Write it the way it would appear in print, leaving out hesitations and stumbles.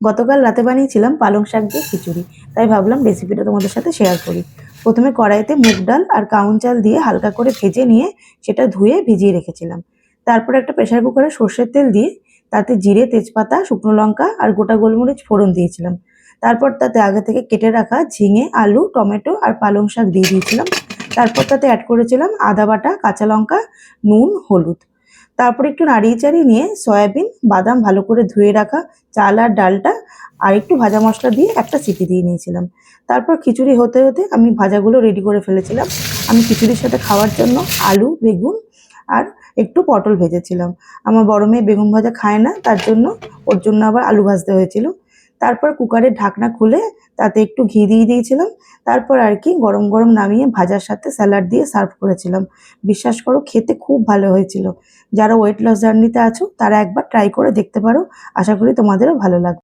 গতকাল রাতে বানিয়েছিলাম পালং শাক দিয়ে খিচুড়ি, তাই ভাবলাম রেসিপিটা তোমাদের সাথে শেয়ার করি। প্রথমে কড়াইতে মুগ ডাল আর কাউন চাল দিয়ে হালকা করে ভেজে নিয়ে সেটা ধুয়ে ভিজিয়ে রেখেছিলাম। তারপর একটা প্রেসার কুকারে সর্ষের তেল দিয়ে তাতে জিরে, তেজপাতা, শুকনো লঙ্কা আর গোটা গোলমরিচ ফোড়ন দিয়েছিলাম। তারপর তাতে আগে থেকে কেটে রাখা ঝিঙে, আলু, টমেটো আর পালং শাক দিয়ে দিয়েছিলাম। তারপর তাতে অ্যাড করেছিলাম আদা বাটা, কাঁচা লঙ্কা, নুন, হলুদ। তারপর একটু নাড়িয়ে চাড়িয়ে নিয়ে সয়াবিন, বাদাম ভালো করে ধুয়ে রাখা চাল আর ডালটা আর একটু ভাজা মশলা দিয়ে একটা সিটি দিয়ে নিয়েছিলাম। তারপর খিচুড়ি হতে হতে আমি ভাজাগুলো রেডি করে ফেলেছিলাম। আমি খিচুড়ির সাথে খাওয়ার জন্য আলু, বেগুন আর একটু পটল ভেজেছিলাম। আমার বড় মেয়ে বেগুন ভাজা খায় না, তার জন্য ওর জন্য আবার আলু ভাজতে হয়েছিল। তারপর কুকারের ঢাকনা খুলে তাতে একটু ঘি দিয়ে দিয়েছিলাম। তারপর আর কি গরম গরম নামিয়ে ভাজার সাথে স্যালাড দিয়ে সার্ভ করেছিলাম। বিশ্বাস করো, খেতে খুব ভালো হয়েছিল। যারা ওয়েট লস জার্নিতে আছো তারা একবার ট্রাই করে দেখতে পারো। আশা করি তোমাদেরও ভালো লাগবে।